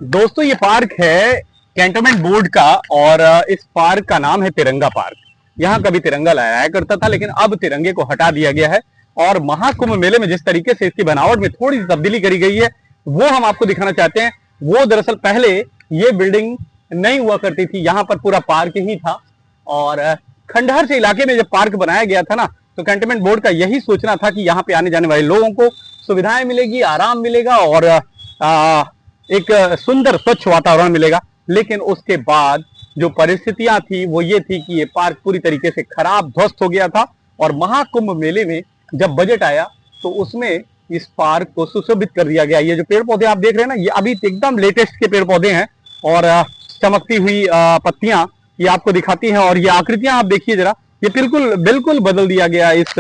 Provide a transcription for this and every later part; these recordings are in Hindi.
दोस्तों ये पार्क है कैंटोनमेंट बोर्ड का और इस पार्क का नाम है तिरंगा पार्क। यहाँ कभी तिरंगा लहराया करता था लेकिन अब तिरंगे को हटा दिया गया है और महाकुंभ मेले में जिस तरीके से इसकी बनावट में थोड़ी सी तब्दीली करी गई है वो हम आपको दिखाना चाहते हैं। वो दरअसल पहले ये बिल्डिंग नहीं हुआ करती थी, यहाँ पर पूरा पार्क ही था और खंडहर से इलाके में जब पार्क बनाया गया था ना तो कैंटोनमेंट बोर्ड का यही सोचना था कि यहाँ पे आने जाने वाले लोगों को सुविधाएं मिलेगी, आराम मिलेगा और एक सुंदर स्वच्छ वातावरण मिलेगा। लेकिन उसके बाद जो परिस्थितियां थी वो ये थी कि ये पार्क पूरी तरीके से खराब ध्वस्त हो गया था और महाकुंभ मेले में जब बजट आया तो उसमें इस पार्क को सुशोभित कर दिया गया। ये जो पेड़ पौधे आप देख रहे हैं ना, ये अभी एकदम लेटेस्ट के पेड़ पौधे हैं और चमकती हुई पत्तियां ये आपको दिखाती हैं और ये आकृतियां आप देखिए जरा, ये बिल्कुल बिल्कुल बदल दिया गया इस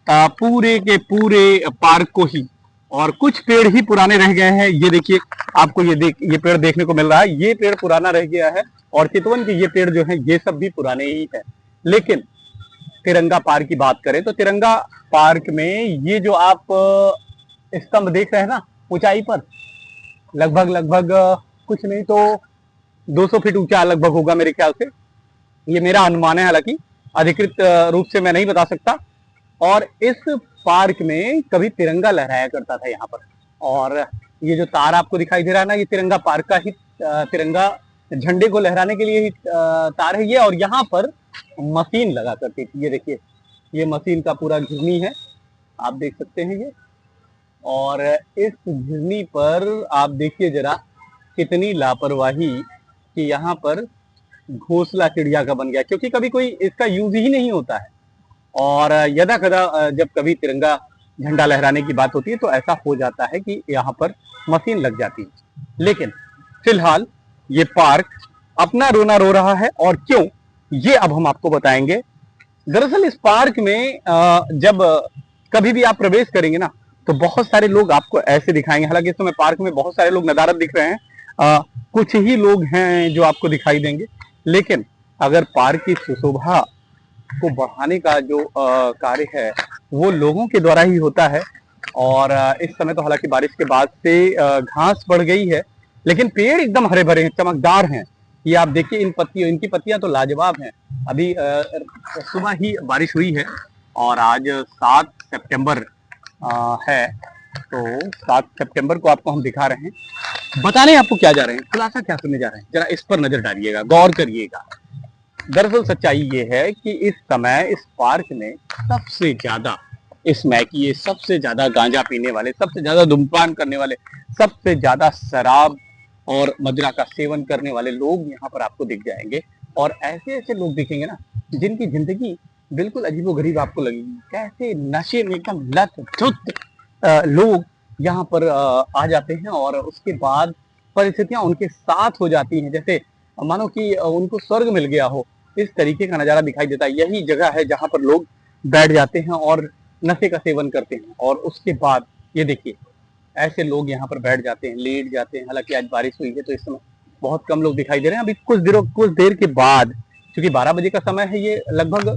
पूरे के पूरे पार्क को ही। और कुछ पेड़ ही पुराने रह गए हैं, ये देखिए आपको ये पेड़ देखने को मिल रहा है, ये पेड़ पुराना रह गया है और चितवन के ये पेड़ जो है ये सब भी पुराने ही है। लेकिन तिरंगा पार्क की बात करें तो तिरंगा पार्क में ये जो आप स्तंभ देख रहे हैं ना ऊंचाई पर, लगभग कुछ नहीं तो 200 फीट ऊंचा लगभग होगा मेरे ख्याल से, ये मेरा अनुमान है, हालांकि अधिकृत रूप से मैं नहीं बता सकता। और इस पार्क में कभी तिरंगा लहराया करता था यहाँ पर और ये जो तार आपको दिखाई दे रहा है ना, ये तिरंगा पार्क का ही तिरंगा झंडे को लहराने के लिए ही तार है ये। और यहाँ पर मशीन लगा करती थी, ये देखिए ये मशीन का पूरा घिरनी है, आप देख सकते हैं ये। और इस घिरनी पर आप देखिए जरा कितनी लापरवाही कि यहाँ पर घोंसला चिड़िया का बन गया, क्योंकि कभी कोई इसका यूज ही नहीं होता है। और यदा कदा जब कभी तिरंगा झंडा लहराने की बात होती है तो ऐसा हो जाता है कि यहाँ पर मशीन लग जाती है। लेकिन फिलहाल ये पार्क अपना रोना रो रहा है और क्यों, ये अब हम आपको बताएंगे। दरअसल इस पार्क में जब कभी भी आप प्रवेश करेंगे ना तो बहुत सारे लोग आपको ऐसे दिखाएंगे। हालांकि इस समय पार्क में बहुत सारे लोग नदारत दिख रहे हैं, कुछ ही लोग हैं जो आपको दिखाई देंगे। लेकिन अगर पार्क की सुशोभा को बढ़ाने का जो कार्य है वो लोगों के द्वारा ही होता है। और इस समय तो हालांकि बारिश के बाद से घास बढ़ गई है लेकिन पेड़ एकदम हरे भरे हैं, चमकदार हैं। ये आप देखिए इनकी पत्तियां तो लाजवाब हैं। अभी सुबह ही बारिश हुई है और आज 7 सितंबर है, तो 7 सितंबर को आपको हम दिखा रहे हैं, बताने आपको क्या जा रहे हैं, खुलासा क्या करने जा रहे हैं, जरा इस पर नजर डालिएगा, गौर करिएगा। दरअसल सच्चाई ये है कि इस समय इस पार्क में सबसे ज्यादा स्मैकिए, सबसे ज्यादा गांजा पीने वाले, सबसे ज्यादा धूम्रपान करने वाले, सबसे ज्यादा शराब और मदिरा का सेवन करने वाले लोग यहाँ पर आपको दिख जाएंगे। और ऐसे ऐसे लोग दिखेंगे ना जिनकी जिंदगी बिल्कुल अजीबोगरीब आपको लगेगी, कैसे नशे में एकदम लत लोग यहाँ पर आ जाते हैं और उसके बाद परिस्थितियां उनके साथ हो जाती हैं, जैसे मानो कि उनको स्वर्ग मिल गया हो, इस तरीके का नजारा दिखाई देता है। यही जगह है जहां पर लोग बैठ जाते हैं और नशे का सेवन करते हैं और उसके बाद ये देखिए ऐसे लोग यहाँ पर बैठ जाते हैं, लेट जाते हैं। हालांकि आज बारिश हुई है तो इस समय बहुत कम लोग दिखाई दे रहे हैं। अभी कुछ देर के बाद, क्योंकि 12 बजे का समय है, ये लगभग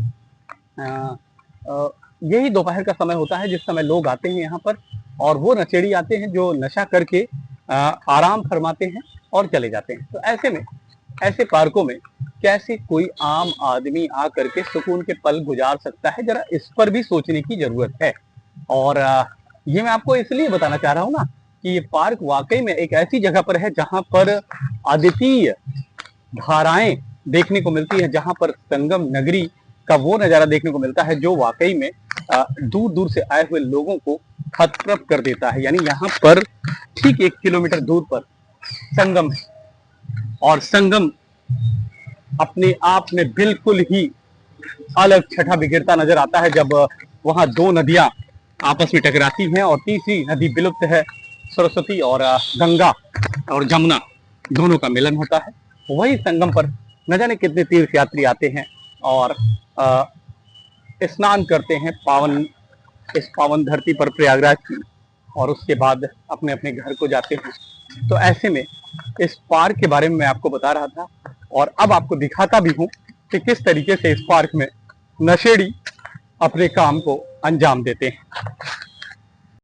यही दोपहर का समय होता है जिस समय लोग आते हैं यहाँ पर और वो नशेड़ी आते हैं जो नशा करके आराम फरमाते हैं और चले जाते हैं। तो ऐसे में ऐसे पार्कों में कैसे कोई आम आदमी आकर के सुकून के पल गुजार सकता है, जरा इस पर भी सोचने की जरूरत है। और ये मैं आपको इसलिए बताना चाह रहा हूँ ना कि ये पार्क वाकई में एक ऐसी जगह पर है जहां पर अद्वितीय धाराएं देखने को मिलती है, जहां पर संगम नगरी का वो नजारा देखने को मिलता है जो वाकई में दूर दूर से आए हुए लोगों को हतप्रभ कर देता है। यानी यहाँ पर ठीक 1 किलोमीटर दूर पर संगम है और संगम अपने आप में बिल्कुल ही अलग छठा बिखेरता नजर आता है जब वहां दो नदियां आपस में टकराती हैं और तीसरी नदी विलुप्त है, सरस्वती और गंगा और जमुना दोनों का मिलन होता है। वही संगम पर न जाने कितने तीर्थ यात्री आते हैं और स्नान करते हैं इस पावन धरती पर प्रयागराज की, और उसके बाद अपने अपने घर को जाते हैं। तो ऐसे में इस पार्क के बारे में मैं आपको बता रहा था और अब आपको दिखाता भी हूं कि किस तरीके से इस पार्क में नशेड़ी अपने काम को अंजाम देते हैं।